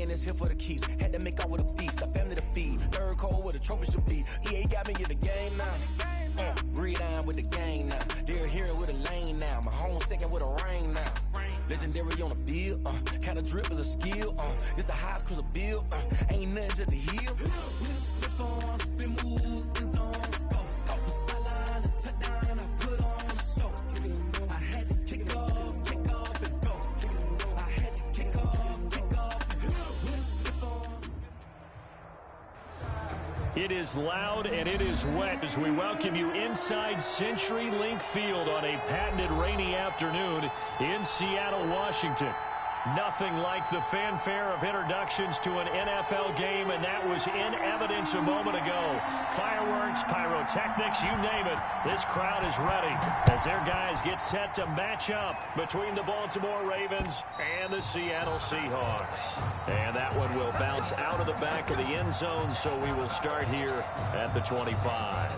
in this here for the keeps. Had to make out with a feast, a family to feed. Third cold where the trophy should be. EA got me in the game now. Breathe down with the gang now. They're here with a lane now. My home second with a rain now. Legendary on the field, kinda drip is a skill. It's the highest cruiser bill, ain't nothing just to heal. Slip on, spin move, in zone, scope for sideline, a touchdown, I put on a show. I had to kick off and go. I had to kick off and go. Slip on. It is loud and it is wet as we welcome you inside CenturyLink Field on a patented rainy afternoon in Seattle, Washington. Nothing like the fanfare of introductions to an NFL game, and that was in evidence a moment ago. Fireworks, pyrotechnics, you name it. This crowd is ready as their guys get set to match up between the Baltimore Ravens and the Seattle Seahawks. And that one will bounce out of the back of the end zone, so we will start here at the 25.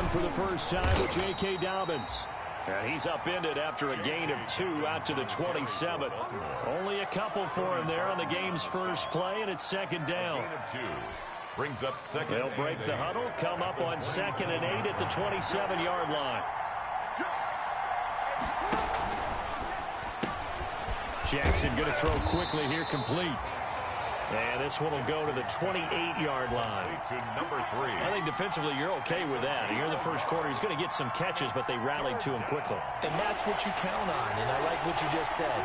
For the first time with J.K. Dobbins. And he's upended after a gain of 2 out to the 27. Only a couple for him there on the game's first play, and it's second down. Brings up second. They'll break the huddle, come up on 2nd and 8 at the 27-yard line. Jackson going to throw quickly here, complete. And this one will go to the 28-yard line. To number 3. I think defensively you're okay with that. Here in the first quarter, he's going to get some catches, but they rallied to him quickly. And that's what you count on, and I like what you just said.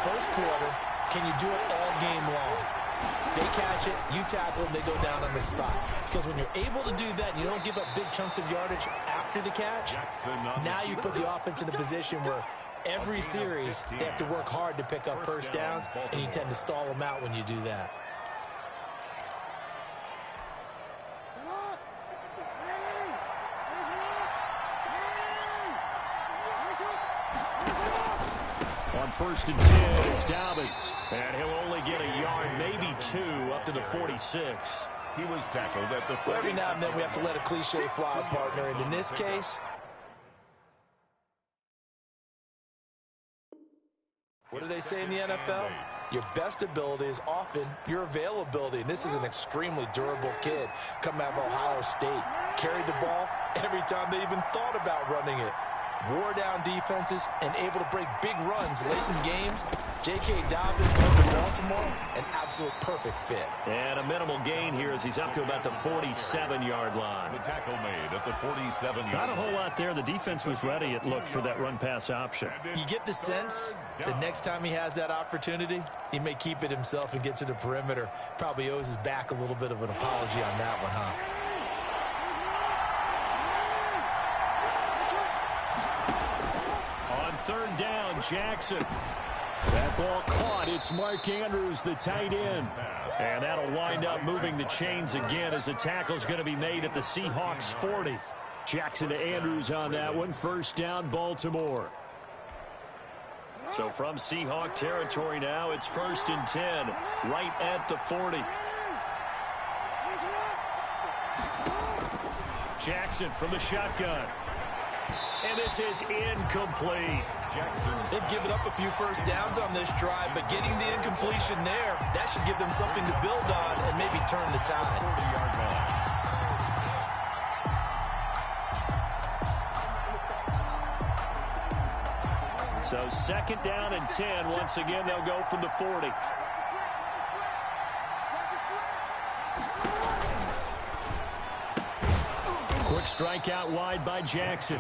First quarter, can you do it all game long? They catch it, you tackle them, they go down on the spot. Because when you're able to do that, and you don't give up big chunks of yardage after the catch, now you put the offense in a position where every series, they have to work hard to pick up first downs, and you tend to stall them out when you do that. On 1st and 10, it's Dobbins. And he'll only get a yard, maybe 2, up to the 46. He was tackled at the 40. Every now and then we have to let a cliche fly, partner, and in this case, what do they say in the NFL? Your best ability is often your availability. And this is an extremely durable kid coming out of Ohio State. Carried the ball every time they even thought about running it. Wore down defenses and able to break big runs late in games. J.K. Dobbins going to Baltimore, an absolute perfect fit. And a minimal gain here as he's up to about the 47-yard line. The tackle made at the 47-yard line. Not a whole lot there. The defense was ready, it looked, for that run-pass option. You get the sense the next time he has that opportunity, he may keep it himself and get to the perimeter. Probably owes his back a little bit of an apology on that one, huh? On 3rd down, Jackson. That ball caught. It's Mark Andrews, the tight end. And that'll wind up moving the chains again as the tackle's going to be made at the Seahawks 40. Jackson to Andrews on that one. 1st down, Baltimore. So from Seahawk territory now, it's 1st and 10, right at the 40. Jackson from the shotgun. And this is incomplete. They've given up a few first downs on this drive, but getting the incompletion there, that should give them something to build on and maybe turn the tide. 40-yard line. So 2nd down and 10. Once again, they'll go from the 40. Quick strike out wide by Jackson.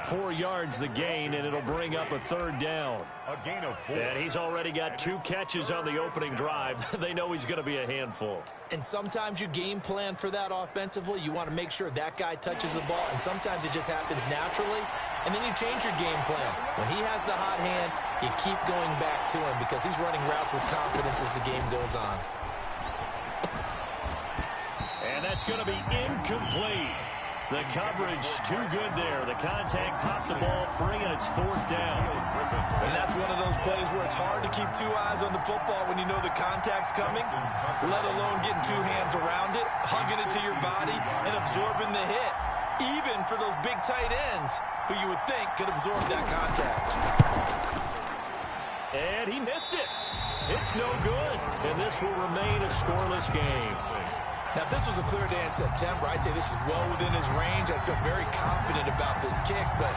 4 yards the gain, and it'll bring up a 3rd down. A gain of 4. And he's already got 2 catches on the opening drive. They know he's going to be a handful. And sometimes you game plan for that offensively. You want to make sure that guy touches the ball, and sometimes it just happens naturally. And then you change your game plan. When he has the hot hand, you keep going back to him because he's running routes with confidence as the game goes on. And that's going to be incomplete. The coverage too good there. The contact popped the ball free, and it's 4th down. And that's one of those plays where it's hard to keep two eyes on the football when you know the contact's coming, let alone getting two hands around it, hugging it to your body, and absorbing the hit, even for those big tight ends who you would think could absorb that contact. And he missed it. It's no good, and this will remain a scoreless game. Now, if this was a clear day in September, I'd say this is well within his range. I'd feel very confident about this kick, but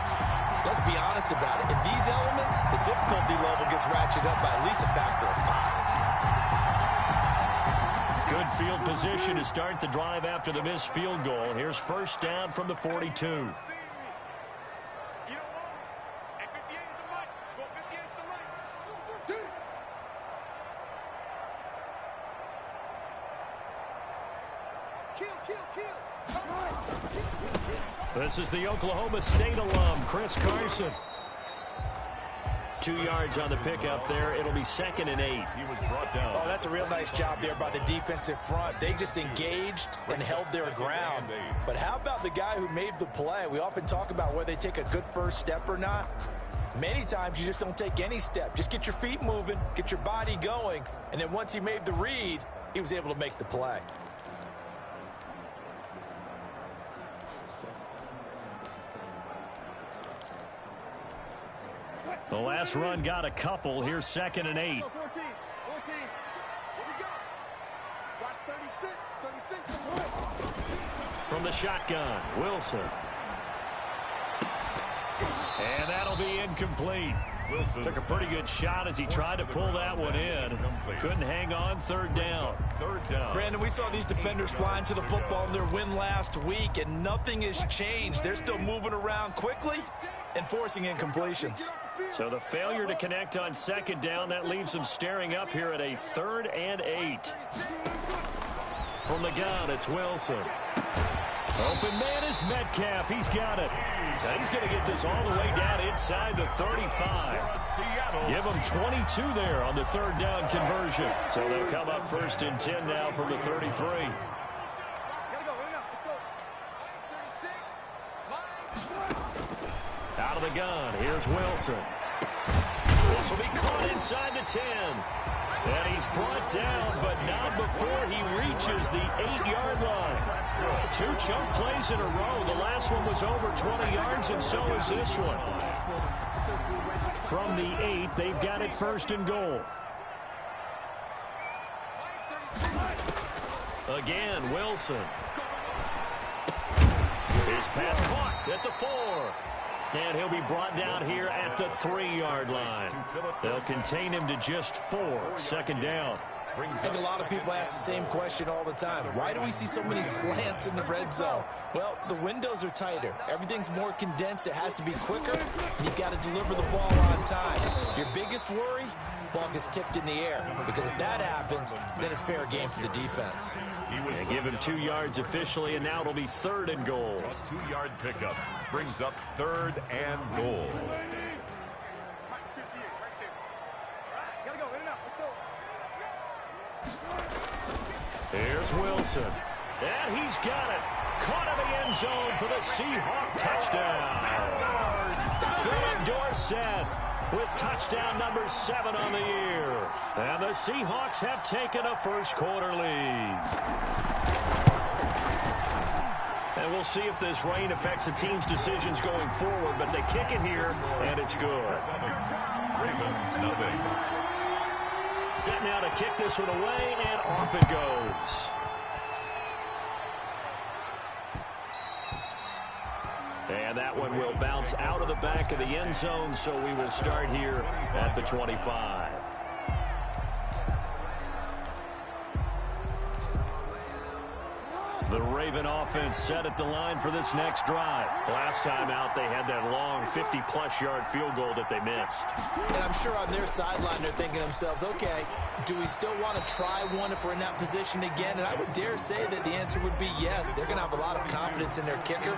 let's be honest about it. In these elements, the difficulty level gets ratcheted up by at least a factor of 5. Good field position to start the drive after the missed field goal. Here's 1st down from the 42. This is the Oklahoma State alum, Chris Carson. 2 yards on the pickup there. It'll be 2nd and 8. He was brought down. Oh, that's a real nice job there by the defensive front. They just engaged and held their ground. But how about the guy who made the play? We often talk about whether they take a good first step or not. Many times you just don't take any step. Just get your feet moving, get your body going, and then once he made the read, he was able to make the play. The last run got a couple. Here's 2nd and 8. From the shotgun, Wilson. And that'll be incomplete. Wilson Took a pretty good shot as he tried to pull that one in. Couldn't hang on. 3rd down. 3rd down. Brandon, we saw these defenders flying to the football in their win last week, and nothing has changed. They're still moving around quickly and forcing incompletions. So the failure to connect on 2nd down, that leaves them staring up here at a 3rd and 8. From the gun, it's Wilson. Open man is Metcalf. He's got it. Now he's going to get this all the way down inside the 35. Give him 22 there on the 3rd down conversion. So they'll come up 1st and 10 now from the 33. Out of the gun, here's Wilson. This will be caught inside the 10. And he's brought down, but not before he reaches the 8-yard line. 2 chunk plays in a row. The last one was over 20 yards, and so is this one. From the 8, they've got it 1st and goal. Again, Wilson. His pass caught at the 4. And he'll be brought down here at the 3-yard line. They'll contain him to just 4. 2nd down. I think a lot of people ask the same question all the time. Why do we see so many slants in the red zone? Well, the windows are tighter. Everything's more condensed. It has to be quicker. And you've got to deliver the ball on time. Your biggest worry? Ball gets tipped in the air. Because if that happens, then it's fair game for the defense. They give him 2 yards officially, and now it'll be 3rd and goal. A 2-yard pickup brings up 3rd and goal. Here's Wilson. And he's got it. Caught in the end zone for the Seahawks touchdown. Philip Dorsett with touchdown number 7 on the year. And the Seahawks have taken a first-quarter lead. And we'll see if this rain affects the team's decisions going forward, but they kick it here, and it's good. Ravens, nothing. Set now to kick this one away, and off it goes. And that one will bounce out of the back of the end zone, so we will start here at the 25. The Raven offense set at the line for this next drive. Last time out, they had that long 50-plus yard field goal that they missed. And I'm sure on their sideline they're thinking to themselves, okay, do we still want to try one if we're in that position again? And I would dare say that the answer would be yes. They're going to have a lot of confidence in their kicker.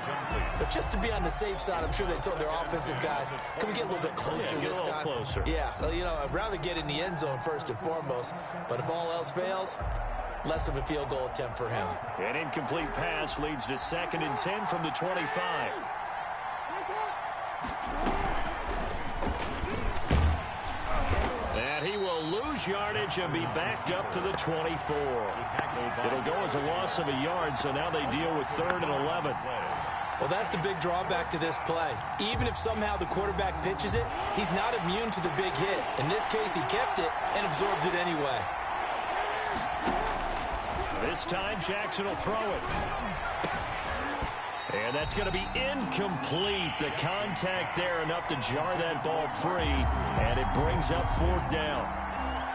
But just to be on the safe side, I'm sure they told their offensive guys, can we get a little bit closer this time? Closer. Yeah, well, you know, I'd rather get in the end zone first and foremost. But if all else fails, less of a field goal attempt for him. An incomplete pass leads to 2nd and 10 from the 25. And he will lose yardage and be backed up to the 24. It'll go as a loss of a yard, so now they deal with 3rd and 11. Well, that's the big drawback to this play. Even if somehow the quarterback pitches it, he's not immune to the big hit. In this case, he kept it and absorbed it anyway. This time, Jackson will throw it. And that's going to be incomplete. The contact there enough to jar that ball free, and it brings up 4th down.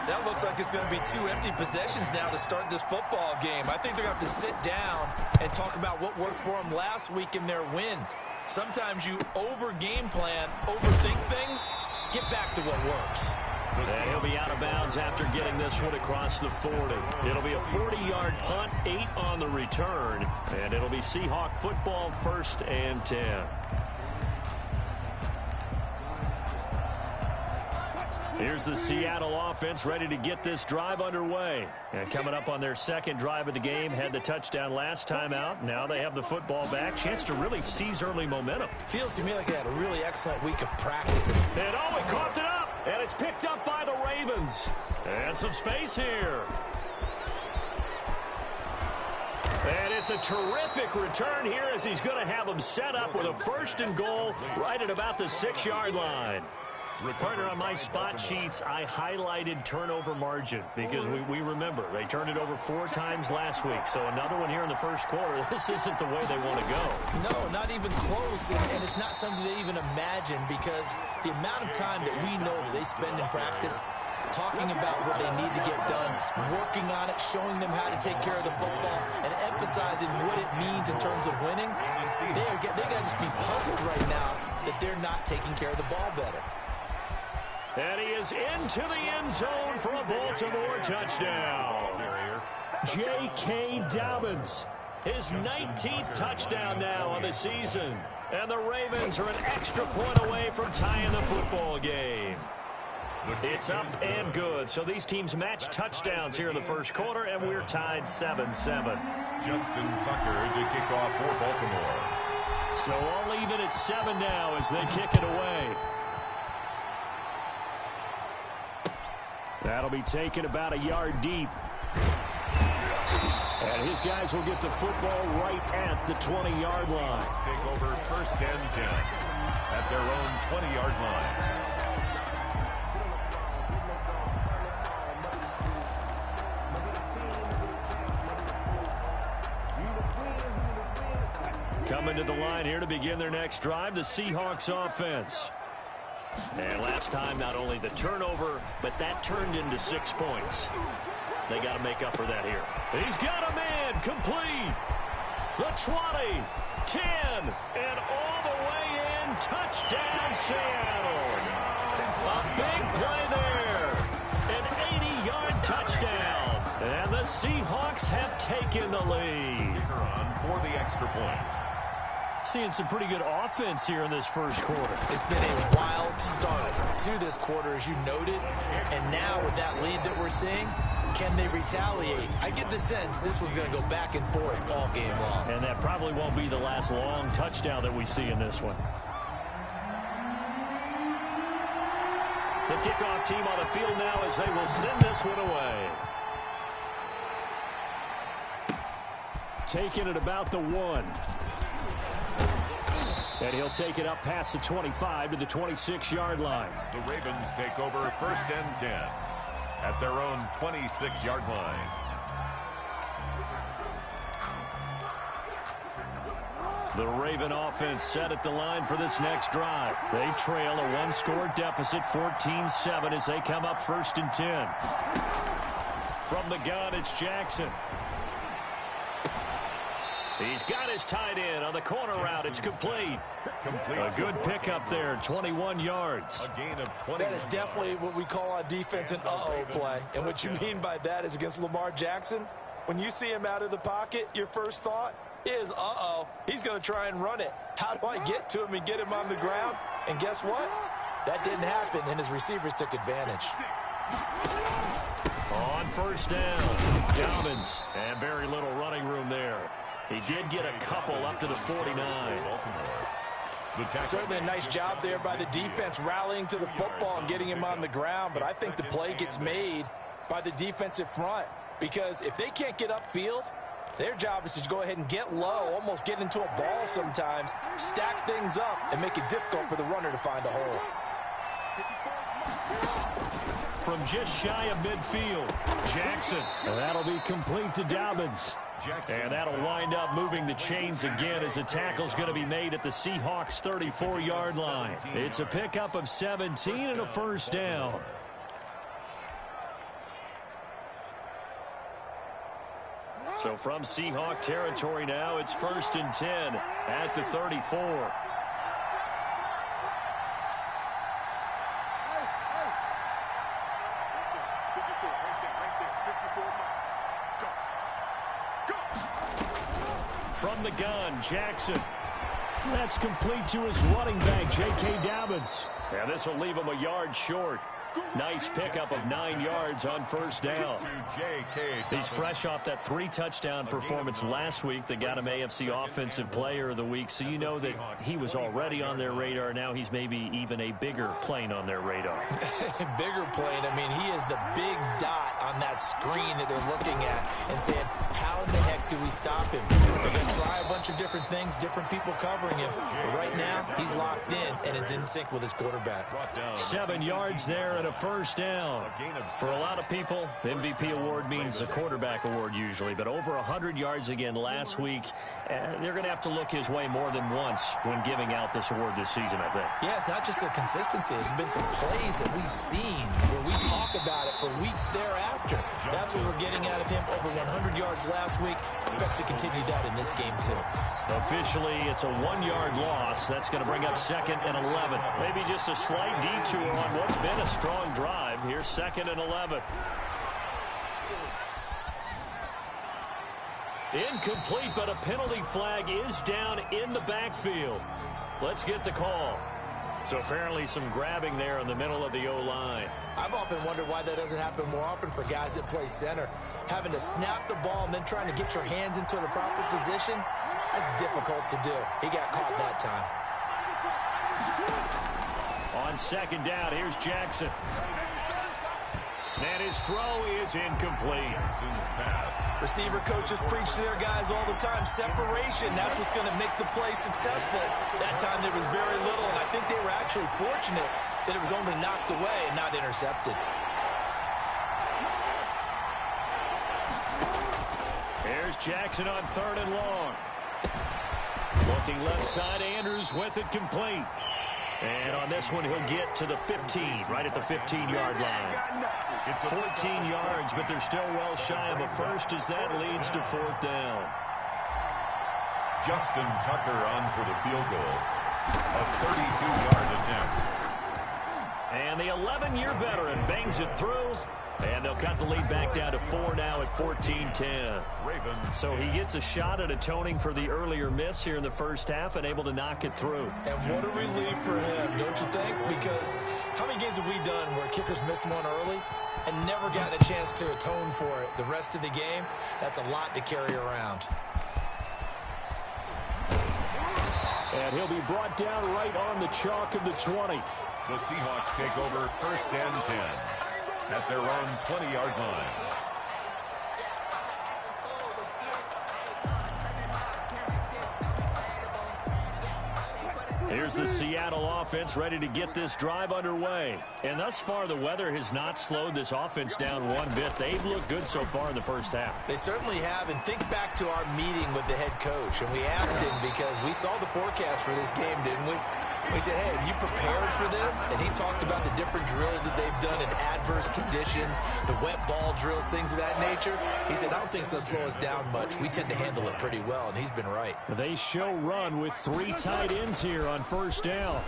That looks like it's going to be 2 empty possessions now to start this football game. I think they're going to have to sit down and talk about what worked for them last week in their win. Sometimes you over-game plan, overthink things, get back to what works. And he'll be out of bounds after getting this one across the 40. It'll be a 40-yard punt, 8 on the return, and it'll be Seahawk football, 1st and 10. Here's the Seattle offense ready to get this drive underway. And coming up on their 2nd drive of the game, had the touchdown last time out. Now they have the football back. Chance to really seize early momentum. Feels to me like they had a really excellent week of practice. And oh, he coughed it up. And it's picked up by the Ravens. And some space here. And it's a terrific return here as he's going to have them set up with a 1st and goal right at about the 6-yard line. Partner, on my spot sheets, I highlighted turnover margin because we remember they turned it over 4 times last week. So another one here in the 1st quarter. This isn't the way they want to go. No, not even close. And it's not something they even imagine because the amount of time that we know that they spend in practice talking about what they need to get done, working on it, showing them how to take care of the football, and emphasizing what it means in terms of winning, they got to just be puzzled right now that they're not taking care of the ball better. And he is into the end zone for a Baltimore touchdown. J.K. Dobbins, his 19th touchdown now on the season. And the Ravens are an extra point away from tying the football game. It's up and good. So these teams match touchdowns here in the 1st quarter, and we're tied 7-7. Justin Tucker to kick off for Baltimore. So all even at 7 now as they kick it away. That'll be taken about a yard deep. And his guys will get the football right at the 20-yard line. Take over 1st and 10 at their own 20-yard line. Coming to the line here to begin their next drive, the Seahawks offense. And last time, not only the turnover, but that turned into 6 points. They got to make up for that here. He's got a man complete. The 20, 10, and all the way in. Touchdown, Seattle. A big play there. An 80-yard touchdown. And the Seahawks have taken the lead. On for the extra point. Seeing some pretty good offense here in this 1st quarter. It's been a wild start to this quarter, as you noted. And now with that lead that we're seeing, can they retaliate? I get the sense this one's going to go back and forth all game long. And that probably won't be the last long touchdown that we see in this one. The kickoff team on the field now as they will send this one away. Taking it about the 1. And he'll take it up past the 25 to the 26-yard line. The Ravens take over 1st and 10 at their own 26-yard line. The Raven offense set at the line for this next drive. They trail a 1-score deficit, 14-7, as they come up 1st and 10. From the gun, it's Jackson. He's got his tight end on the corner route. It's complete. A good pickup there, 21 yards. A gain of 20. That is definitely what we call on defense an uh-oh play. And what you mean by that is against Lamar Jackson, when you see him out of the pocket, your first thought is, uh-oh, he's going to try and run it. How do I get to him and get him on the ground? And guess what? That didn't happen, and his receivers took advantage. On first down, Dobbins, and very little running room there. He did get a couple up to the 49. Certainly a nice job there by the defense rallying to the football and getting him on the ground, but I think the play gets made by the defensive front because if they can't get upfield, their job is to go ahead and get low, almost get into a ball sometimes, stack things up, and make it difficult for the runner to find a hole. From just shy of midfield, Jackson. And that'll be complete to Dobbins. And that'll wind up moving the chains again as the tackle's going to be made at the Seahawks 34-yard line. It's a pickup of 17 and a first down. So from Seahawk territory now, it's 1st and 10 at the 34. From the gun, Jackson. That's complete to his running back, J.K. Dobbins. Yeah, this will leave him a yard short. Nice pickup of 9 yards on first down. He's fresh off that 3-touchdown performance last week that got him AFC Offensive Player of the Week, so you know that he was already on their radar. Now he's maybe even a bigger plane on their radar. Bigger plane. I mean, he is the big dot on that screen that they're looking at and saying, how in the heck do we stop him? They're going to try a bunch of different things, different people covering him. But right now, he's locked in and is in sync with his quarterback. 7 yards there and a first down. For a lot of people, MVP award means a quarterback award usually, but over 100 yards again last week. They're going to have to look his way more than once when giving out this award this season, I think. Yeah, it's not just the consistency. There's been some plays that we've seen where we talk about it for weeks thereafter. That's what we're getting out of him. Over 100 yards last week. Expects to continue that in this game, too. Officially, it's a 1-yard loss. That's going to bring up 2nd and 11. Maybe just a slight detour on what's been a strong drive. Here's 2nd and 11. Incomplete, but a penalty flag is down in the backfield. Let's get the call. So apparently some grabbing there in the middle of the O-line. I've often wondered why that doesn't happen more often for guys that play center. Having to snap the ball and then trying to get your hands into the proper position, that's difficult to do. He got caught that time. On 2nd down, here's Jackson. And his throw is incomplete. Receiver coaches preach to their guys all the time. Separation, that's what's going to make the play successful. That time there was very little, and I think they were actually fortunate that it was only knocked away and not intercepted. Here's Jackson on 3rd and long. Looking left side, Andrews with it complete. And on this one, he'll get to the 15, right at the 15-yard line. 14 yards, but they're still well shy of a first as that leads to 4th down. Justin Tucker on for the field goal. A 32-yard attempt. And the 11-year veteran bangs it through. And they'll cut the lead back down to 4 now at 14-10. So he gets a shot at atoning for the earlier miss here in the first half and able to knock it through. And what a relief for him, don't you think? Because how many games have we done where kickers missed one early and never gotten a chance to atone for it the rest of the game? That's a lot to carry around. And he'll be brought down right on the chalk of the 20. The Seahawks take over 1st and 10 at their own 20-yard line. Here's the Seattle offense ready to get this drive underway. And thus far, the weather has not slowed this offense down one bit. They've looked good so far in the first half. They certainly have. And think back to our meeting with the head coach. And we asked him because we saw the forecast for this game, didn't we? We said, hey, have you prepared for this? And he talked about the different drills that they've done in adverse conditions, the wet ball drills, things of that nature. He said, I don't think it's going to slow us down much. We tend to handle it pretty well, and he's been right. They show run with 3 tight ends here on first down.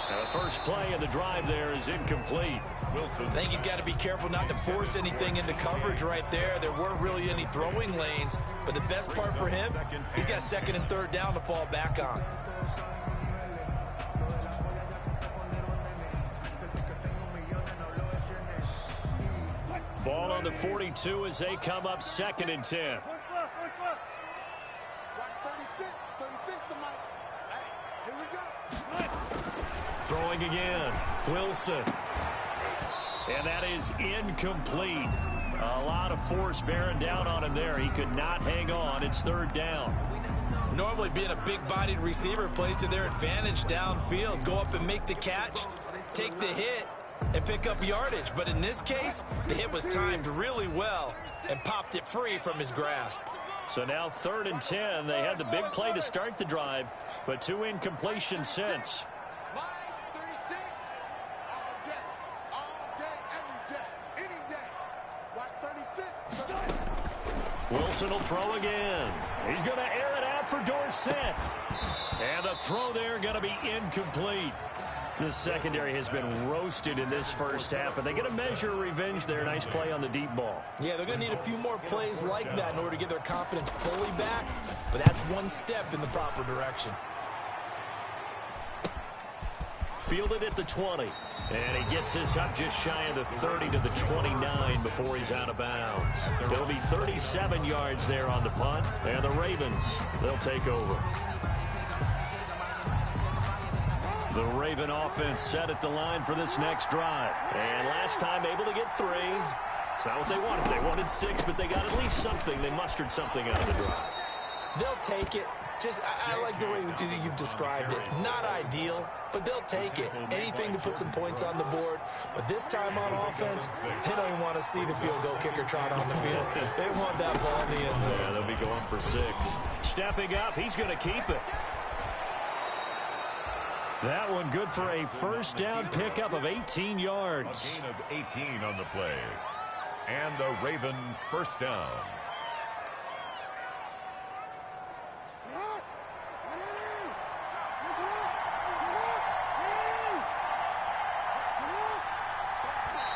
Now the first play of the drive there is incomplete. Wilson. I think he's got to be careful not to force anything into coverage right there. There weren't really any throwing lanes, but the best part for him, he's got 2nd and 3rd down to fall back on. on the 42 as they come up 2nd and 10. Throwing again. Wilson. And that is incomplete. A lot of force bearing down on him there. He could not hang on. It's 3rd down. Normally being a big-bodied receiver plays to their advantage downfield. Go up and make the catch, take the hit, and pick up yardage. But in this case, the hit was timed really well and popped it free from his grasp. So now 3rd and 10. They had the big play to start the drive, but 2 incompletions since. Wilson will throw again. He's going to air it out for Dorsett. And the throw there going to be incomplete. The secondary has been roasted in this first half, but they get a measure of revenge there. Nice play on the deep ball. Yeah, they're going to need a few more plays like that in order to get their confidence fully back, but that's one step in the proper direction. Fielded at the 20. And he gets this up just shy of the 30 to the 29 before he's out of bounds. There'll be 37 yards there on the punt. And the Ravens, they'll take over. The Raven offense set at the line for this next drive. And last time able to get 3. It's not what they wanted. They wanted 6, but they got at least something. They mustered something out of the drive. They'll take it. Just, I like the way you've described it. Not ideal, but they'll take it. Anything to put some points on the board. But this time on offense, they don't even want to see the field goal kicker trot on the field. They want that ball in the end zone. Yeah, they'll be going for 6. Stepping up, he's going to keep it. That one good for a first down pickup of 18 yards. A gain of 18 on the play. And a Raven first down.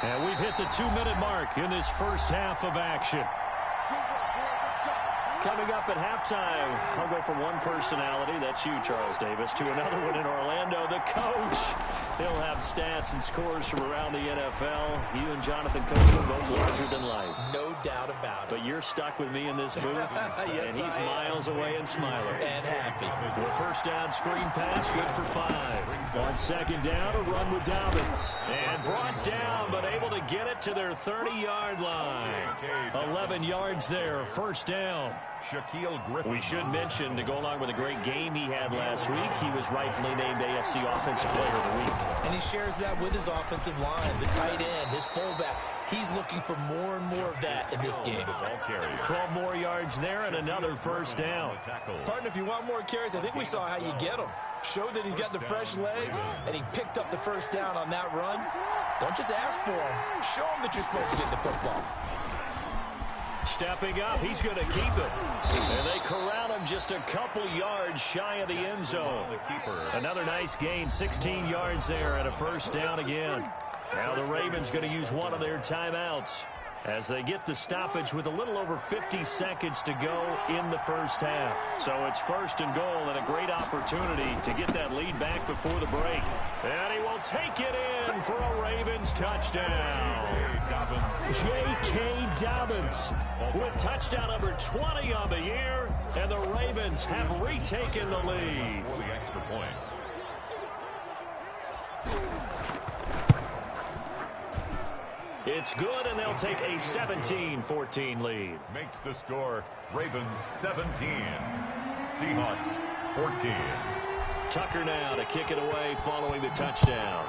And we've hit the 2-minute mark in this first half of action. Coming up at halftime, I'll go from one personality, that's you, Charles Davis, to another one in Orlando, the coach. He'll have stats and scores from around the NFL. You and Jonathan Coachman both larger than life. No doubt about it. But you're stuck with me in this booth, yes, and he's miles away and smiling. And happy. The first down screen pass, good for 5. On 2nd down, a run with Dobbins. And brought down, but able to get it to their 30-yard line. 11 yards there, first down. Shaquille Griffin. We should mention, to go along with a great game he had last week, he was rightfully named AFC Offensive Player of the Week. And he shares that with his offensive line, the tight end, his fullback. He's looking for more and more of that in this game. 12 more yards there and another first down. Partner, if you want more carries, I think we saw how you get them. Showed that he's got the fresh legs, and he picked up the first down on that run. Don't just ask for him. Show him that you're supposed to get the football. Stepping up, he's going to keep it. And they corral him just a couple yards shy of the end zone. Another nice gain, 16 yards there and a first down again. Now the Ravens going to use one of their timeouts as they get the stoppage with a little over 50 seconds to go in the first half. So it's 1st and goal and a great opportunity to get that lead back before the break. And he will take it in for a Ravens touchdown. J.K. Dobbins with touchdown number 20 on the year, and the Ravens have retaken the lead. For the extra point. It's good, and they'll take a 17-14 lead. Makes the score Ravens 17, Seahawks 14. Tucker now to kick it away following the touchdown.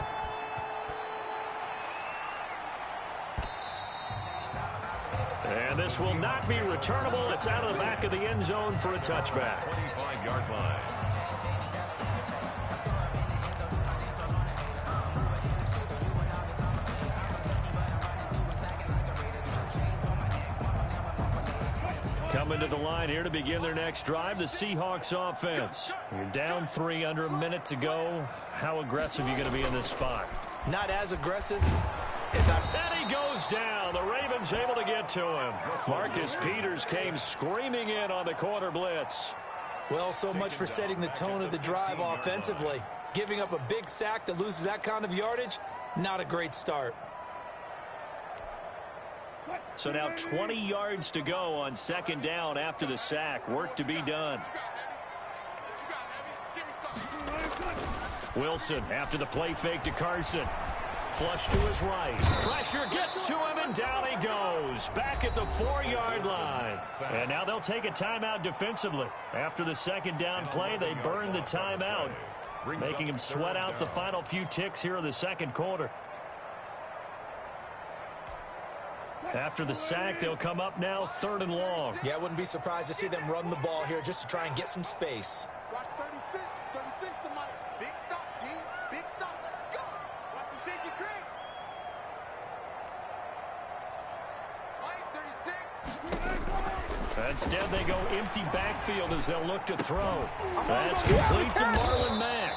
And this will not be returnable. It's out of the back of the end zone for a touchback. 25-yard line. Coming to the line here to begin their next drive, the Seahawks offense. You're down 3, under a minute to go. How aggressive are you going to be in this spot? Not as aggressive. And he goes down. The Ravens able to get to him. Marcus Peters came screaming in on the corner blitz. Well, so much for setting the tone of the drive offensively. Giving up a big sack that loses that kind of yardage, not a great start. So now 20 yards to go on second down after the sack. Work to be done. Wilson after the play fake to Carson. Flush to his right. Pressure gets to him, and down he goes. Back at the 4-yard line. And now they'll take a timeout defensively. After the second down play, they burn the timeout, making him sweat out the final few ticks here in the second quarter. After the sack, they'll come up now 3rd and long. Yeah, I wouldn't be surprised to see them run the ball here just to try and get some space. Watch 36. 36 to Mike. Big stop, G. Big stop. Let's go. Watch the safety creep. Mike, 36. Instead, they go empty backfield as they'll look to throw. That's complete to Marlon Mack.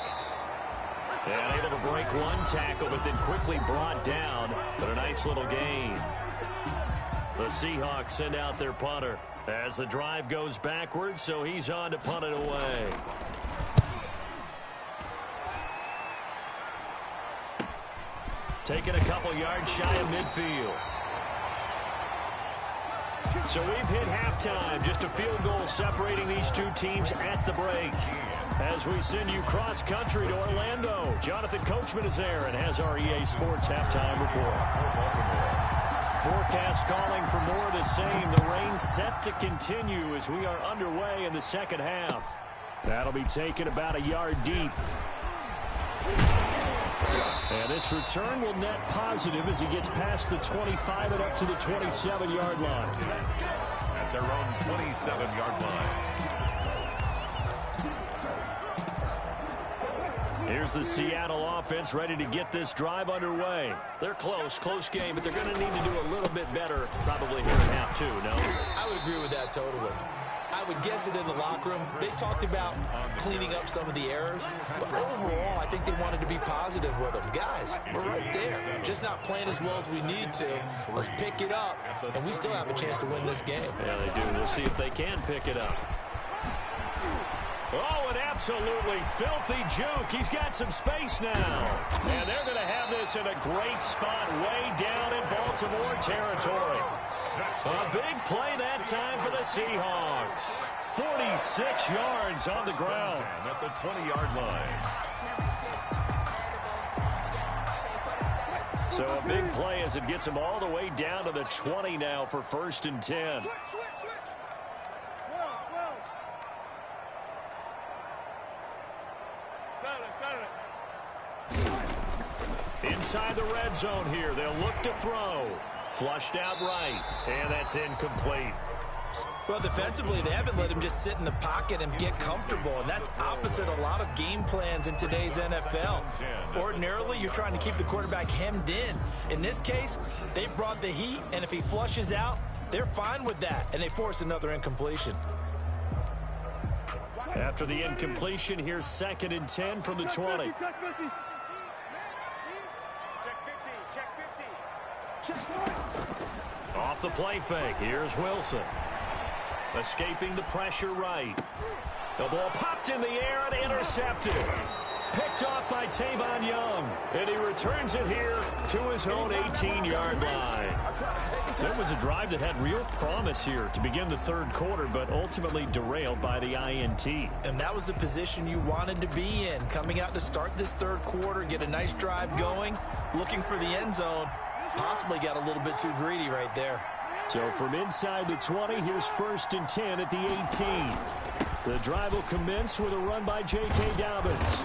And able to break one tackle, but then quickly brought down. But a nice little gain. The Seahawks send out their punter as the drive goes backwards, so he's on to punt it away. Taking a couple yards shy of midfield. So we've hit halftime. Just a field goal separating these two teams at the break. As we send you cross-country to Orlando, Jonathan Coachman is there and has our EA Sports halftime report. Forecast calling for more of the same. The rain set to continue as we are underway in the second half. That'll be taken about a yard deep. And this return will net positive as he gets past the 25 and up to the 27-yard line. At their own 27-yard line. Here's the Seattle offense ready to get this drive underway. They're close game, but they're going to need to do a little bit better probably here in half 2, no? I would agree with that totally. I would guess it in the locker room. They talked about cleaning up some of the errors, but overall, I think they wanted to be positive with them. Guys, we're right there. Just not playing as well as we need to. Let's pick it up, and we still have a chance to win this game. Yeah, they do. We'll see if they can pick it up. Oh, an absolutely filthy juke. He's got some space now. And they're going to have this in a great spot way down in Baltimore territory. A big play that time for the Seahawks. 46 yards on the ground. At the 20-yard line. So a big play as it gets them all the way down to the 20 now for 1st and 10. Inside the red zone here. They'll look to throw. Flushed out right. And that's incomplete. Well, defensively, they haven't let him just sit in the pocket and get comfortable, and that's opposite a lot of game plans in today's NFL. Ordinarily, you're trying to keep the quarterback hemmed in. In this case, they brought the heat, and if he flushes out, they're fine with that, and they force another incompletion. After the incompletion, here's 2nd and 10 from the 20. Off the play fake, here's Wilson. Escaping the pressure right. The ball popped in the air and intercepted. Picked off by Tavon Young. And he returns it here to his own 18-yard line. So it was a drive that had real promise here to begin the 3rd quarter, but ultimately derailed by the INT. And that was the position you wanted to be in. Coming out to start this 3rd quarter, get a nice drive going, looking for the end zone. Possibly got a little bit too greedy right there. So from inside the 20, here's 1st and 10 at the 18. The drive will commence with a run by J.K. Dobbins.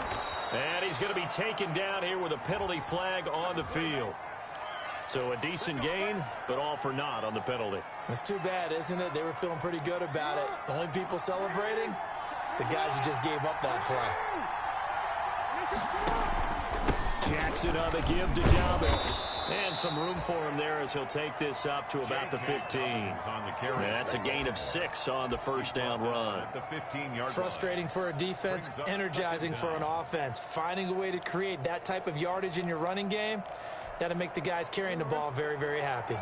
And he's going to be taken down here with a penalty flag on the field. So a decent gain, but all for naught on the penalty. It's too bad, isn't it? They were feeling pretty good about it. The only people celebrating, the guys who just gave up that play. Jackson on the give to Dobbins. And some room for him there as he'll take this up to about the 15. And that's a gain of 6 on the 1st down run. Frustrating for a defense, energizing for an offense. Finding a way to create that type of yardage in your running game, that'll make the guys carrying the ball very, very happy.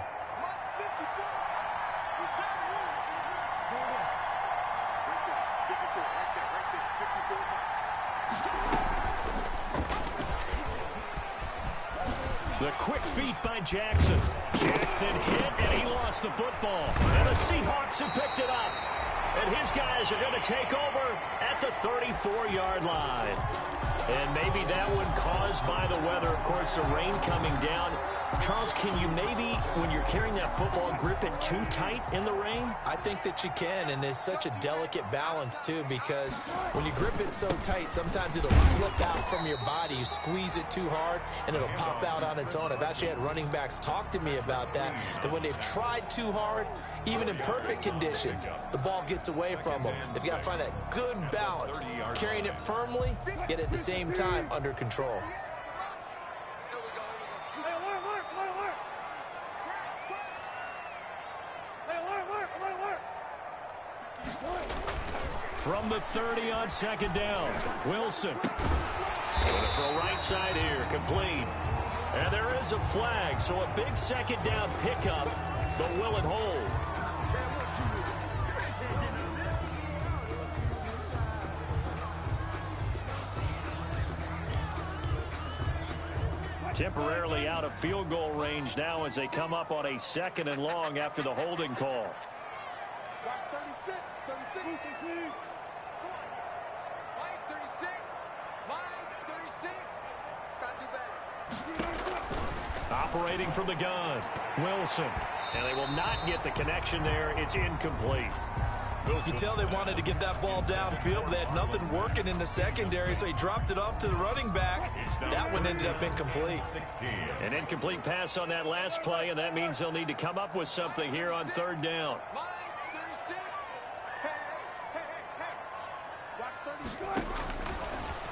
The The quick feet by Jackson. Jackson hit, and he lost the football. And the Seahawks have picked it up. And his guys are going to take over at the 34-yard line. And maybe that one caused by the weather. Of course, the rain coming down. Charles, can you maybe, when you're carrying that football, grip it too tight in the rain? I think that you can, and it's such a delicate balance, too, because when you grip it so tight, sometimes it'll slip out from your body. You squeeze it too hard, and it'll pop out on its own. I've actually had running backs talk to me about that when they've tried too hard, even in perfect conditions, the ball gets away from them. They've got to find that good balance, carrying it firmly, yet at the same time under control. From the 30 on second down, Wilson. Going to throw right side here, complete. And there is a flag, so a big second down pickup, but will it hold? Temporarily out of field goal range now as they come up on a second and long after the holding call. 36, 36, 36. Got to do better. Operating from the gun, Wilson. And they will not get the connection there. It's incomplete. You tell they wanted to get that ball downfield, but they had nothing working in the secondary, so he dropped it off to the running back. That one ended up incomplete. An incomplete pass on that last play, and that means they'll need to come up with something here on third down.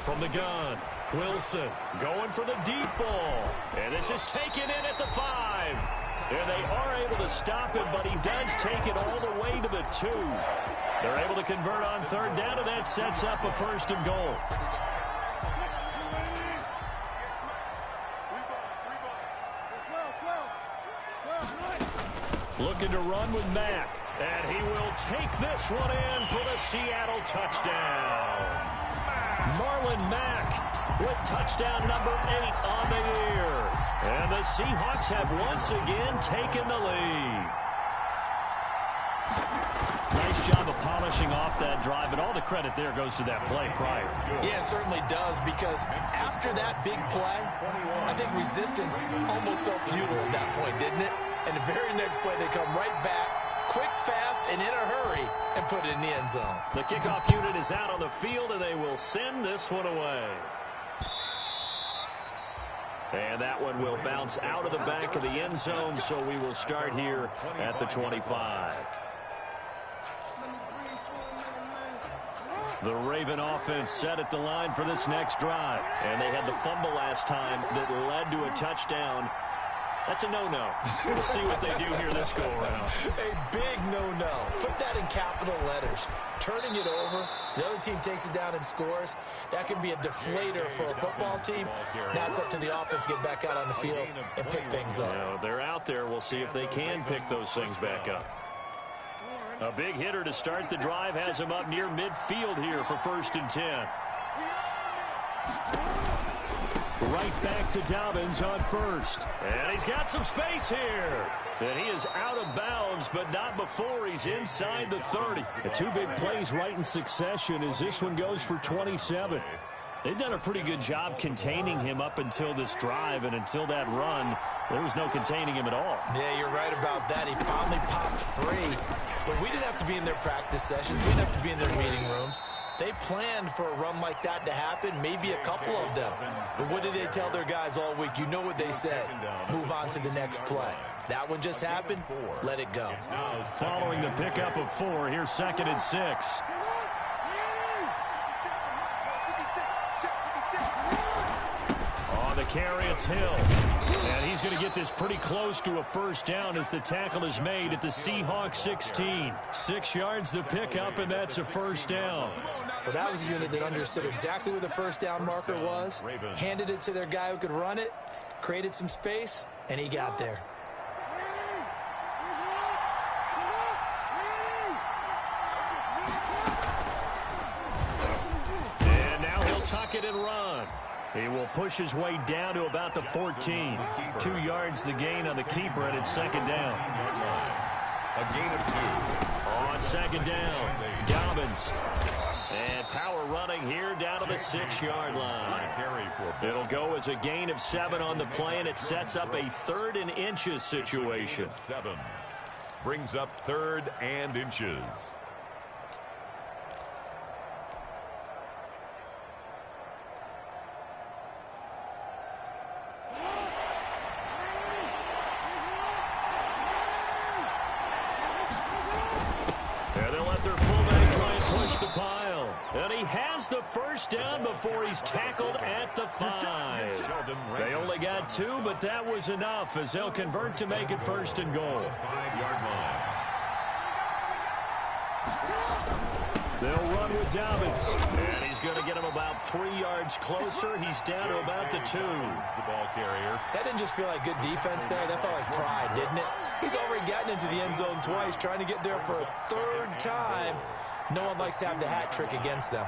From the gun, Wilson going for the deep ball. And this is taken in at the 5. And they are able to stop him, but he does take it all the way to the 2. They're able to convert on third down, and that sets up a first and goal. Looking to run with Mack. And he will take this one in for the Seattle touchdown. Marlon Mack with touchdown number 8 on the year. And the Seahawks have once again taken the lead. Nice job of polishing off that drive, and all the credit there goes to that play prior. Yeah, it certainly does, because after that big play, I think resistance almost felt futile at that point, didn't it? And the very next play, they come right back, quick, fast, and in a hurry, and put it in the end zone. The kickoff unit is out on the field, and they will send this one away. And that one will bounce out of the back of the end zone, so we will start here at the 25. The Raven offense set at the line for this next drive. And they had the fumble last time that led to a touchdown. That's a no-no. We'll see what they do here this go-around. A big no-no. Put that in capital letters. Turning it over, the other team takes it down and scores. That can be a deflator for a football team. Now it's up to the offense to get back out on the field and pick things up. You know, they're out there. We'll see if they can pick those things back up. A big hitter to start the drive has him up near midfield here for 1st and 10. Right back to Dobbins on first. And he's got some space here. And he is out of bounds, but not before he's inside the 30. The 2 big plays right in succession as this one goes for 27. They've done a pretty good job containing him up until this drive, and until that run, there was no containing him at all. Yeah, you're right about that. He finally popped free. But we didn't have to be in their practice sessions. We didn't have to be in their meeting rooms. They planned for a run like that to happen, maybe a couple of them. But what did they tell their guys all week? You know what they said. Move on to the next play. That one just happened. Let it go. Following the pickup of 4, here's 2nd and 6. On the carry, it's Hill. And he's going to get this pretty close to a first down as the tackle is made at the Seahawks 16. 6 yards the pickup, and that's a first down. Well, that was a unit that understood exactly where the first down marker was, handed it to their guy who could run it, created some space, and he got there. And now he'll tuck it and run. He will push his way down to about the 14. 2 yards the gain on the keeper, and it's second down. A gain of 2. On second down, Dobbins. And power running here down to the 6-yard line. It'll go as a gain of 7 on the play, and it sets up a 3rd and inches situation. 7 brings up 3rd and inches. And he has the first down before he's tackled at the 5. They only got 2, but that was enough as they'll convert to make it 1st and goal. 5-yard line. They'll run with Dobbins. And he's going to get him about 3 yards closer. He's down to about the 2. The ball carrier. That didn't just feel like good defense there. That felt like pride, didn't it? He's already gotten into the end zone twice, trying to get there for a 3rd time. No one likes to have the hat trick against them.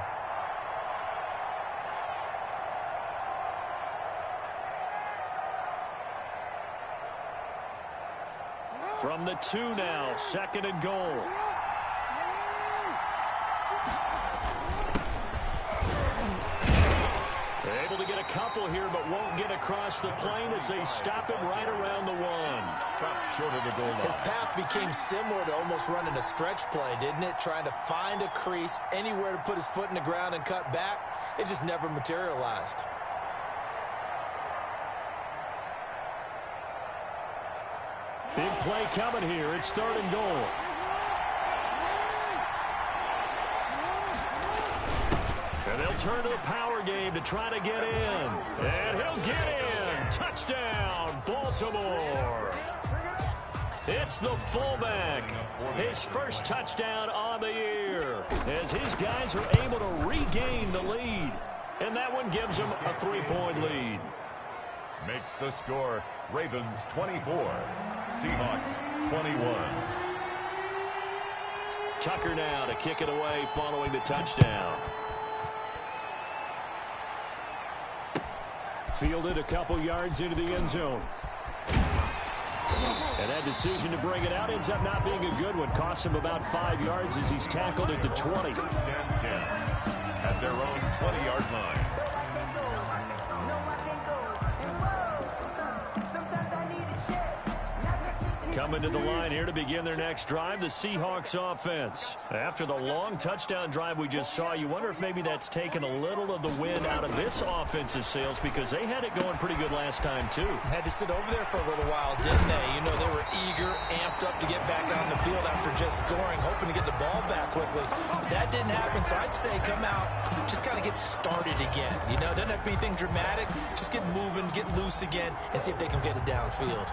From the 2 now, 2nd and goal. They're able to get a couple here, but won't get across the plane as they stop him right around the 1. Short of the goal line. His path became similar to almost running a stretch play, didn't it? Trying to find a crease, anywhere to put his foot in the ground and cut back. It just never materialized. Big play coming here. It's 3rd and goal. And they'll turn to the power game to try to get in. And he'll get in. Touchdown, Baltimore. It's the fullback. His first touchdown on the year as his guys are able to regain the lead. And that one gives them a 3-point lead. Makes the score Ravens 24, Seahawks 21. Tucker now to kick it away following the touchdown. Fielded a couple yards into the end zone. And that decision to bring it out ends up not being a good one. Costs him about 5 yards as he's tackled at the 20. 1st and 10 at their own 20-yard line. Coming to the line here to begin their next drive, the Seahawks offense. After the long touchdown drive we just saw, you wonder if maybe that's taken a little of the wind out of this offensive sails because they had it going pretty good last time, too. Had to sit over there for a little while, didn't they? You know, they were eager, amped up to get back on the field after just scoring, hoping to get the ball back quickly. That didn't happen, so I'd say come out, just kind of get started again. You know, doesn't have to be anything dramatic. Just get moving, get loose again, and see if they can get it downfield.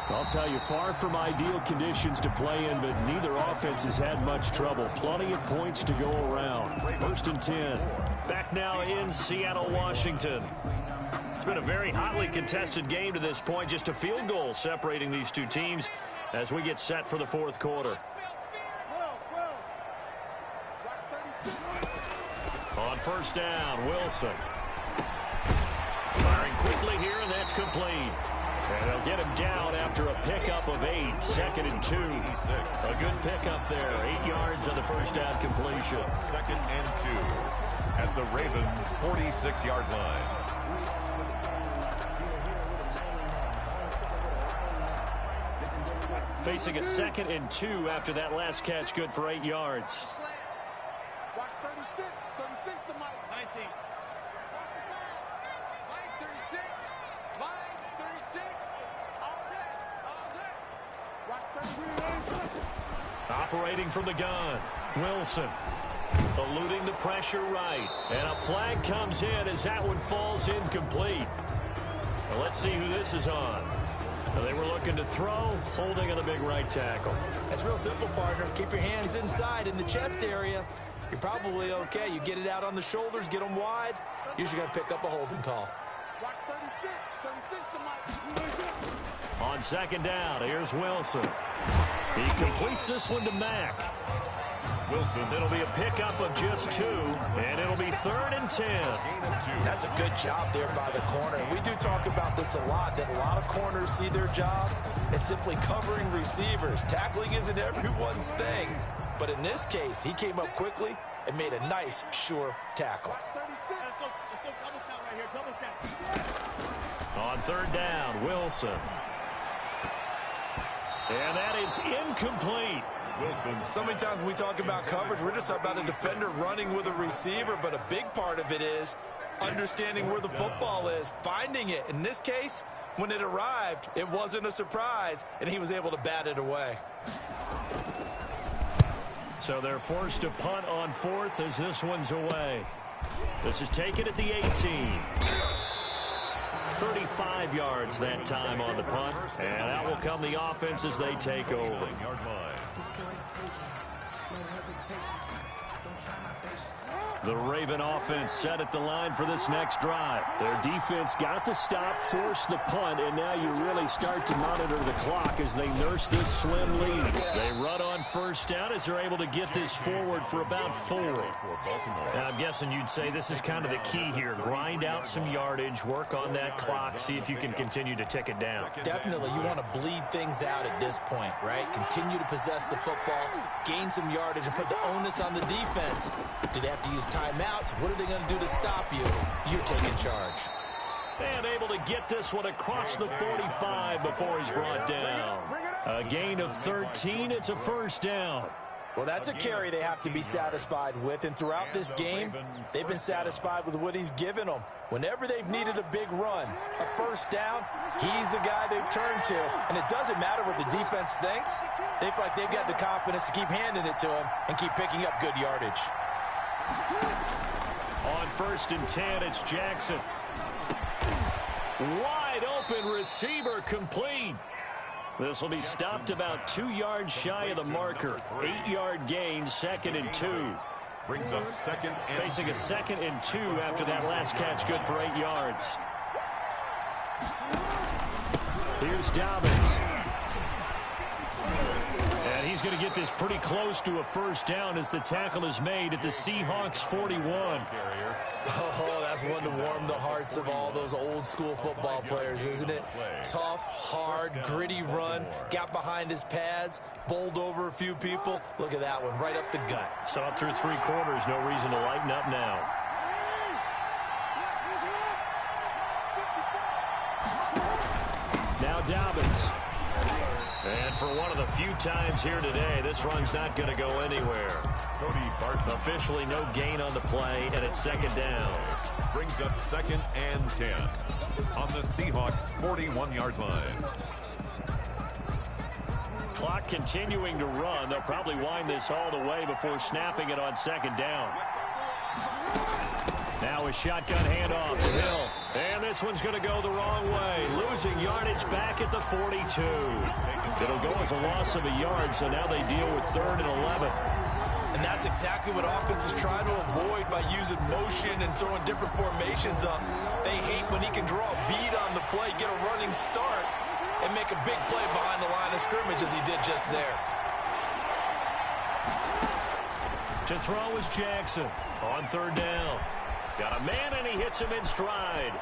I'll tell you, far from ideal conditions to play in, but neither offense has had much trouble. Plenty of points to go around. 1st and 10. Back now in Seattle, Washington. It's been a very hotly contested game to this point. Just a field goal separating these two teams as we get set for the 4th quarter. On 1st down, Wilson. Firing quickly here, and that's complete. And they'll get him down after a pickup of 8. 2nd and 2. A good pickup there. 8 yards on the 1st down completion. 2nd and 2 at the Ravens' 46-yard line. Facing a 2nd and 2 after that last catch. Good for 8 yards. Watch 36. 36 to Mike. 19. Watch the pass. Mike 36. Mike 36. All day. All day. Watch 36. Operating from the gun. Wilson. Eluding the pressure right. And a flag comes in as that one falls incomplete. Well, let's see who this is on. They were looking to throw, holding on the big right tackle. That's real simple, partner. Keep your hands inside in the chest area. You're probably okay. You get it out on the shoulders, get them wide. Usually got to pick up a holding call. Watch 36. 36 to Mike. On 2nd down, here's Wilson. He completes this one to Mack. Wilson. It'll be a pickup of just 2, and it'll be 3rd and 10. That's a good job there by the corner. We do talk about this a lot, that a lot of corners see their job as simply covering receivers. Tackling isn't everyone's thing. But in this case, he came up quickly and made a nice, sure tackle. On 3rd down, Wilson. And that is incomplete. Wilson. So many times when we talk about coverage, we're just about a defender running with a receiver, but a big part of it is understanding where the football is, finding it. In this case, when it arrived, it wasn't a surprise, and he was able to bat it away. So they're forced to punt on 4th as this one's away. This is taken at the 18. 35 yards that time on the punt. And out will come the offense as they take over. The Raven offense set at the line for this next drive. Their defense got the stop, forced the punt, and now you really start to monitor the clock as they nurse this slim lead. They run on 1st down as they're able to get this forward for about 4. Now, I'm guessing you'd say this is kind of the key here. Grind out some yardage, work on that clock, see if you can continue to tick it down. Definitely, you want to bleed things out at this point, right? Continue to possess the football, gain some yardage, and put the onus on the defense. Do they have to use timeouts? What are they going to do to stop you? You're taking charge. And able to get this one across the 45 before he's brought down. A gain of 13. It's a 1st down. Well, that's a carry they have to be satisfied with, and throughout this game, they've been satisfied with what he's given them. Whenever they've needed a big run, a 1st down, he's the guy they've turned to. And it doesn't matter what the defense thinks. They feel like they've got the confidence to keep handing it to him and keep picking up good yardage. On 1st and 10, it's Jackson. Wide open receiver complete. This will be stopped about 2 yards shy of the marker. 8-yard gain, 2nd and 2. Brings up 2nd and facing a 2nd and 2 after that last catch, good for 8 yards. Here's Dobbins. And he's going to get this pretty close to a 1st down as the tackle is made at the Seahawks 41. Oh, that's one to warm the hearts of all those old school football players, isn't it? Tough, hard, gritty run, got behind his pads, bowled over a few people. Look at that one, right up the gut. Saw it through 3 quarters, no reason to lighten up now. Now Dobbins. And for one of the few times here today, this run's not going to go anywhere. Cody Barton. Officially no gain on the play, and it's 2nd down. Brings up 2nd and 10 on the Seahawks 41-yard line. Clock continuing to run. They'll probably wind this all the way before snapping it on 2nd down. Now a shotgun handoff to Hill. And this one's going to go the wrong way. Losing yardage back at the 42. It'll go as a loss of a yard, so now they deal with 3rd and 11. And that's exactly what offenses try to avoid by using motion and throwing different formations up. They hate when he can draw a bead on the play, get a running start, and make a big play behind the line of scrimmage as he did just there. To throw is Jackson on 3rd down. Got a man, and he hits him in stride.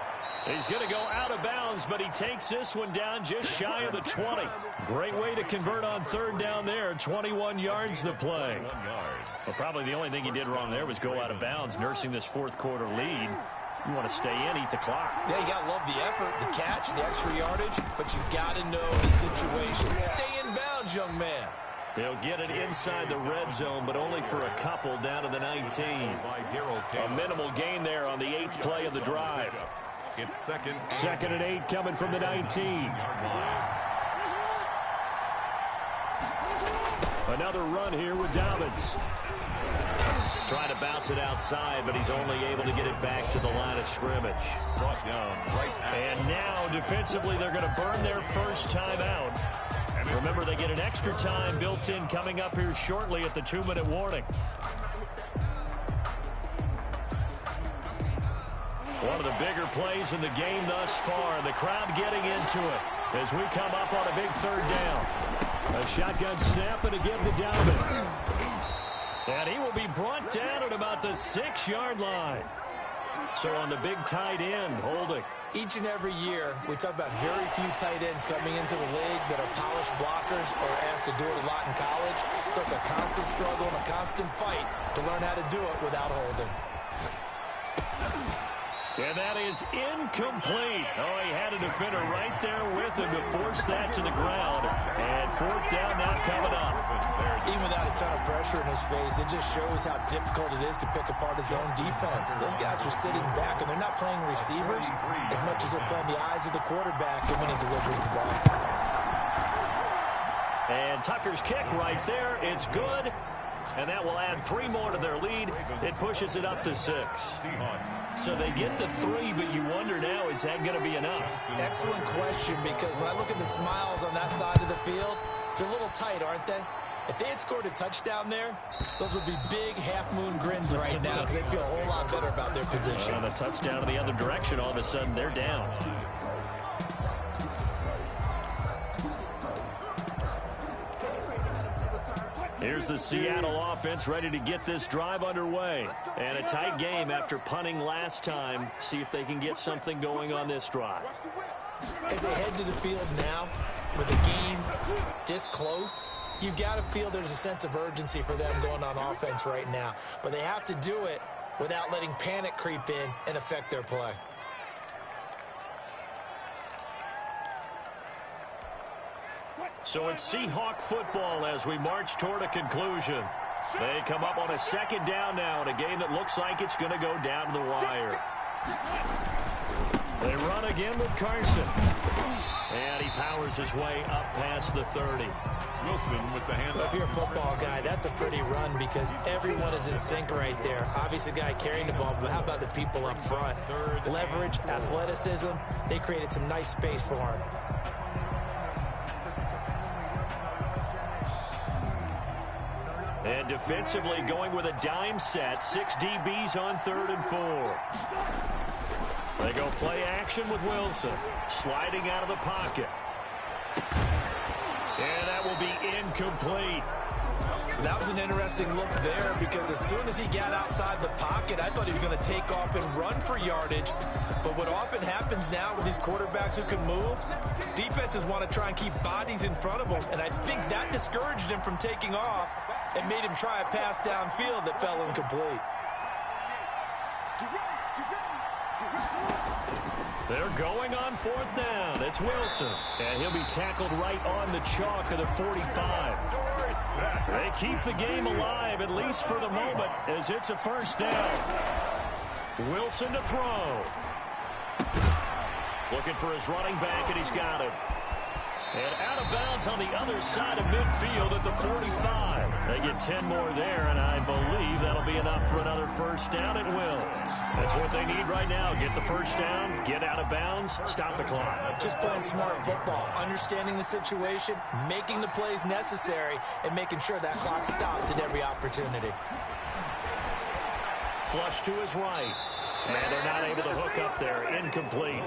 He's going to go out of bounds, but he takes this one down just shy of the 20. Great way to convert on 3rd down there. 21 yards the play. Well, probably the only thing he did wrong there was go out of bounds, nursing this 4th quarter lead. You want to stay in, eat the clock. Yeah, you got to love the effort, the catch, the extra yardage, but you got to know the situation. Stay in bounds, young man. They'll get it inside the red zone, but only for a couple down to the 19. A minimal gain there on the 8th play of the drive. It's 2nd. 2nd and 8 coming from the 19. Another run here with Dobbins. Trying to bounce it outside, but he's only able to get it back to the line of scrimmage. Brought down right at. And now, defensively, they're going to burn their first time out. Remember, they get an extra time built in coming up here shortly at the 2-minute warning. One of the bigger plays in the game thus far. The crowd getting into it as we come up on a big 3rd down. A shotgun snap and again to Dobbins. And he will be brought down at about the 6-yard line. So on the big tight end, holding. Each and every year, we talk about very few tight ends coming into the league that are polished blockers or asked to do it a lot in college. So it's a constant struggle and a constant fight to learn how to do it without holding. And that is incomplete. Oh, he had a defender right there with him to force that to the ground. And 4th down now coming up. Even without a ton of pressure in his face, it just shows how difficult it is to pick apart his own defense. Those guys are sitting back, and they're not playing receivers as much as they're playing the eyes of the quarterback when he delivers the ball. And Tucker's kick right there. It's good. And that will add 3 more to their lead. It pushes it up to 6. So they get to 3, but you wonder now, is that going to be enough? Excellent question, because when I look at the smiles on that side of the field, they're a little tight, aren't they? If they had scored a touchdown there, those would be big half-moon grins right now because they feel a whole lot better about their position. On a touchdown in the other direction, all of a sudden they're down. Here's the Seattle offense ready to get this drive underway. And a tight game after punting last time. See if they can get something going on this drive. As they head to the field now, with a game this close, you've got to feel there's a sense of urgency for them going on offense right now. But they have to do it without letting panic creep in and affect their play. So it's Seahawk football as we march toward a conclusion. They come up on a 2nd down now in a game that looks like it's going to go down to the wire. They run again with Carson. And he powers his way up past the 30. Wilson with the handoff. Well, if you're a football guy, that's a pretty run because everyone is in sync right there. Obviously, the guy carrying the ball, but how about the people up front? Leverage, athleticism, they created some nice space for him. And defensively going with a dime set. 6 DBs on 3rd and 4. They go play action with Wilson. Sliding out of the pocket. And that will be incomplete. That was an interesting look there because as soon as he got outside the pocket, I thought he was going to take off and run for yardage. But what often happens now with these quarterbacks who can move, defenses want to try and keep bodies in front of them. And I think that discouraged him from taking off and made him try a pass downfield that fell incomplete. They're going on 4th down. It's Wilson. And he'll be tackled right on the chalk of the 45. They keep the game alive, at least for the moment, as it's a 1st down. Wilson to throw. Looking for his running back, and he's got it. And out of bounds on the other side of midfield at the 45. They get 10 more there, and I believe that'll be enough for another 1st down. It will. That's what they need right now. Get the 1st down, get out of bounds, stop the clock. Just playing smart football, understanding the situation, making the plays necessary, and making sure that clock stops at every opportunity. Flush to his right. And they're not able to hook up there. Incomplete.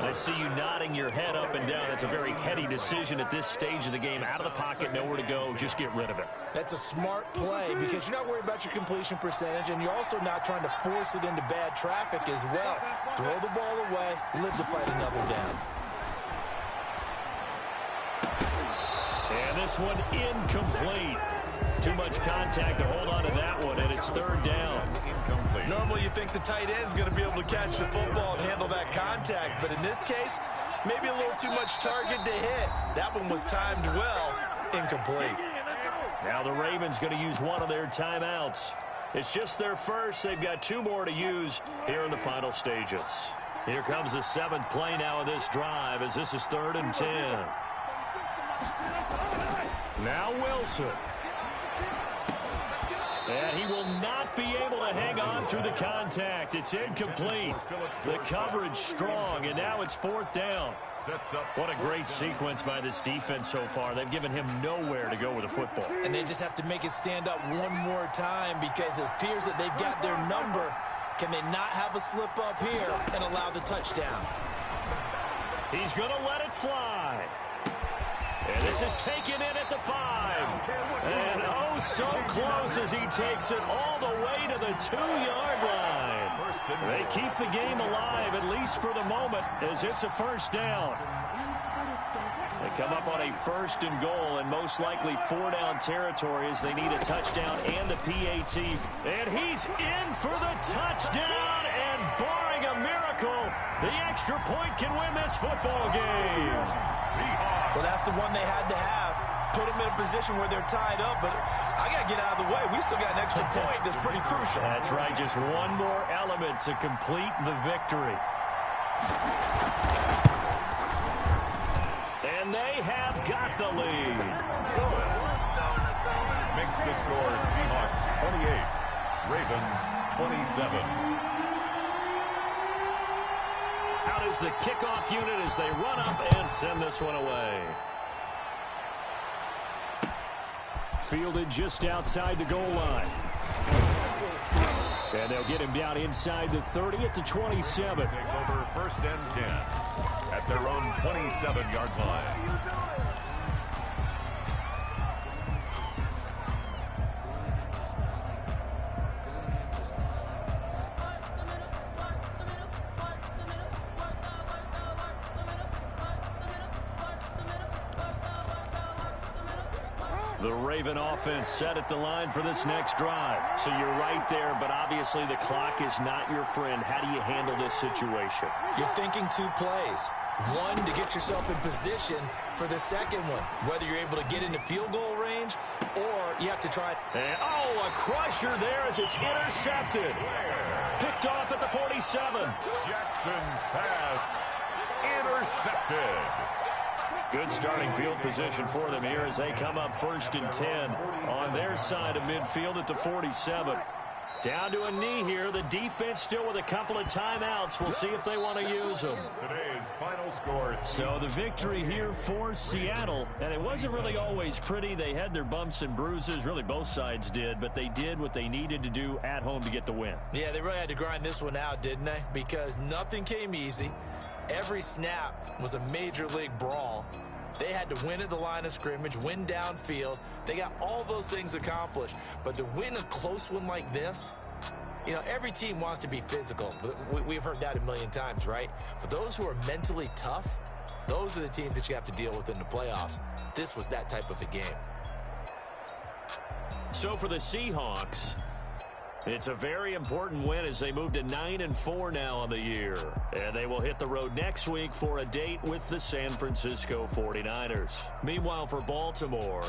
I see you nodding your head up and down. That's a very heady decision at this stage of the game. Out of the pocket, nowhere to go. Just get rid of it. That's a smart play because you're not worried about your completion percentage, and you're also not trying to force it into bad traffic as well. Throw the ball away, live to fight another down. And this one incomplete. Too much contact to hold on to that one, and it's 3rd down. Normally you think the tight end's going to be able to catch the football and handle that contact, but in this case, maybe a little too much target to hit. That one was timed well, incomplete. Now the Ravens going to use one of their timeouts. It's just their first. They've got 2 more to use here in the final stages. Here comes the 7th play now of this drive as this is 3rd and 10. Now Wilson. And he will not be able to hang on through the contact. It's incomplete. The coverage strong, and now it's 4th down. What a great sequence by this defense so far. They've given him nowhere to go with the football. And they just have to make it stand up one more time because it appears that they've got their number. Can they not have a slip up here and allow the touchdown? He's going to let it fly. And this is taken in at the 5. And oh, so close as he takes it all the way to the 2-yard line. They keep the game alive, at least for the moment, as it's a first down. They come up on a 1st and goal, and most likely 4-down territory as they need a touchdown and a PAT. And he's in for the touchdown, and barring a miracle, the extra point can win this football game. Well, that's the one they had to have. Put them in a position where they're tied up, but I got to get out of the way. We still got an extra point that's pretty crucial. That's right, just one more element to complete the victory. And they have got the lead. Makes the score Seahawks 28, Ravens 27. Out is the kickoff unit as they run up and send this one away. Fielded just outside the goal line. And they'll get him down inside the 30 at the 27. Take over 1st and 10 at their own 27-yard line. The Raven offense set at the line for this next drive. So you're right there, but obviously the clock is not your friend. How do you handle this situation? You're thinking 2 plays. One, to get yourself in position for the second one, whether you're able to get into field goal range or you have to try. And, oh, a crusher there as it's intercepted. Picked off at the 47. Jackson's pass intercepted. Good starting field position for them here as they come up 1st and 10 on their side of midfield at the 47. Down to a knee here. The defense still with a couple of timeouts. We'll see if they want to use them. Today's final score. So the victory here for Seattle. And it wasn't really always pretty. They had their bumps and bruises. Really both sides did. But they did what they needed to do at home to get the win. Yeah, they really had to grind this one out, didn't they? Because nothing came easy. Every snap was a major league brawl. They had to win at the line of scrimmage, win downfield. They got all those things accomplished. But to win a close one like this, you know, every team wants to be physical. We've heard that a million times, right? But those who are mentally tough, those are the teams that you have to deal with in the playoffs. This was that type of a game. So for the Seahawks, it's a very important win as they move to 9-4 now on the year. And they will hit the road next week for a date with the San Francisco 49ers. Meanwhile, for Baltimore,